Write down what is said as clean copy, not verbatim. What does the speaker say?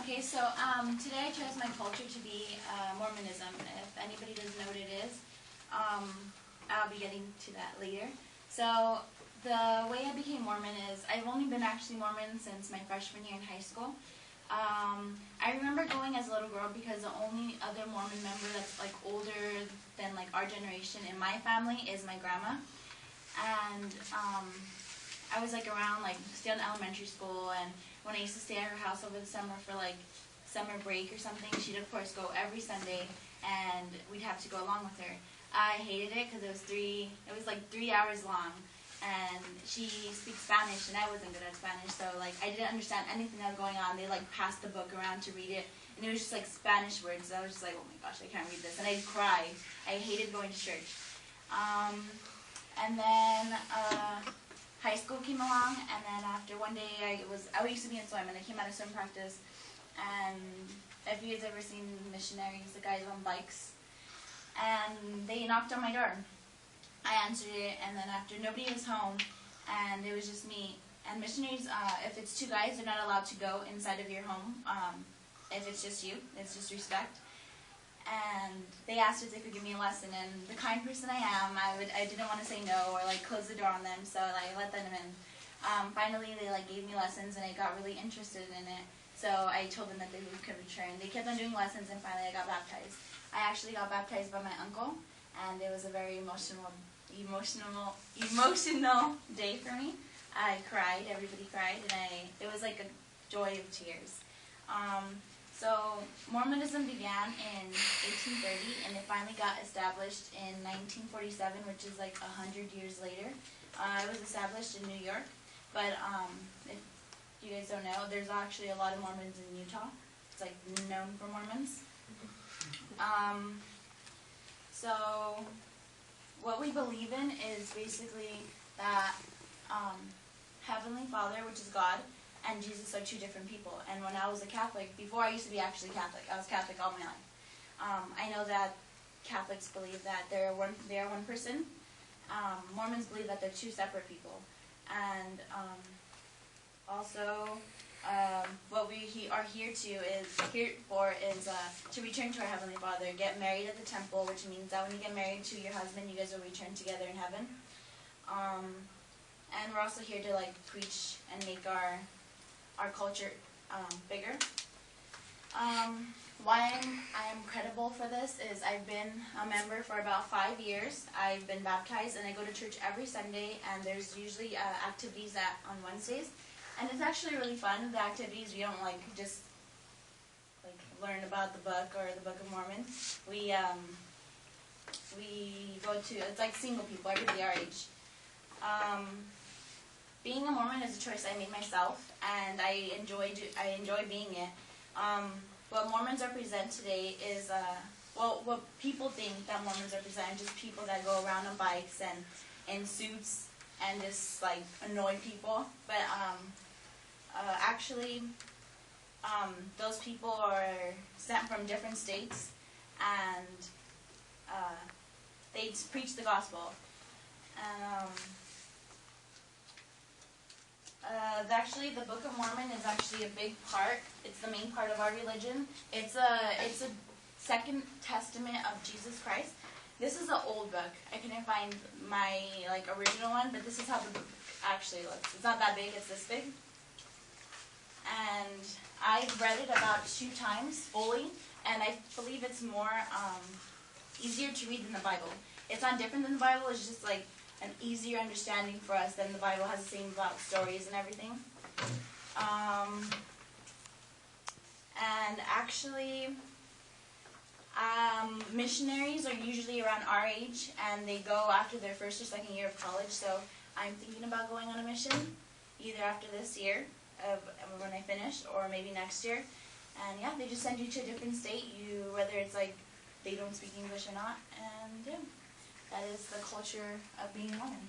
Okay, so today I chose my culture to be Mormonism. If anybody doesn't know what it is, I'll be getting to that later. So the way I became Mormon is I've only been actually Mormon since my freshman year in high school. I remember going as a little girl because the only other Mormon member that's like older than like our generation in my family is my grandma. And I was like around like still in elementary school, and when I used to stay at her house over the summer for like summer break or something, she'd of course go every Sunday and we'd have to go along with her. I hated it because it was like 3 hours long, and she speaks Spanish and I wasn't good at Spanish, so like I didn't understand anything that was going on. They like passed the book around to read it, and it was just like Spanish words. I was just like, oh my gosh, I can't read this, and I'd cry. I hated going to church. And then high school came along, and then after one day I used to be in swim, and I came out of swim practice, and if you guys ever seen missionaries, the guys on bikes, and they knocked on my door. I answered it, and then after nobody was home, and it was just me, and missionaries, if it's two guys, they're not allowed to go inside of your home. If it's just you, it's just respect. And they asked if they could give me a lesson, and the kind person I am, I didn't want to say no or like close the door on them, so I let them in. Finally, they like gave me lessons, and I got really interested in it. So I told them that they could return. They kept on doing lessons, and finally I got baptized. I actually got baptized by my uncle, and it was a very emotional day for me. I cried, everybody cried, and it was like a joy of tears. So Mormonism began in 1830, and it finally got established in 1947, which is like 100 years later. It was established in New York, but if you guys don't know, there's actually a lot of Mormons in Utah. It's like known for Mormons. So what we believe in is basically that Heavenly Father, which is God, and Jesus are two different people. And when I was a Catholic, before I used to be actually Catholic, I was Catholic all my life. I know that Catholics believe that they are one person. Mormons believe that they're two separate people. And also, what we are here for is to return to our Heavenly Father, get married at the temple, which means that when you get married to your husband, you guys will return together in heaven. And we're also here to like preach and make our culture bigger. Why I'm credible for this is I've been a member for about 5 years. I've been baptized, and I go to church every Sunday, and there's usually activities on Wednesdays, and it's actually really fun. The activities, we don't like just like learn about the book or the Book of Mormon. We go to, it's like single people, everybody our age. Being a Mormon is a choice I made myself, and I enjoy being it. What Mormons represent today is, what people think that Mormons represent, just people that go around on bikes and in suits and just like annoy people. But actually, those people are sent from different states, and they preach the gospel. And actually, the Book of Mormon is actually a big part. It's the main part of our religion. It's a second testament of Jesus Christ. This is an old book. I couldn't find my like original one, but this is how the book actually looks. It's not that big. It's this big. And I've read it about 2 times fully, and I believe it's more easier to read than the Bible. It's not different than the Bible. It's just like an easier understanding for us than the Bible has the same about stories and everything. And actually, missionaries are usually around our age, and they go after their first or second year of college. So I'm thinking about going on a mission, either after this year, when I finish, or maybe next year. And yeah, they just send you to a different state, whether it's like they don't speak English or not, and yeah. That is the culture of being a woman.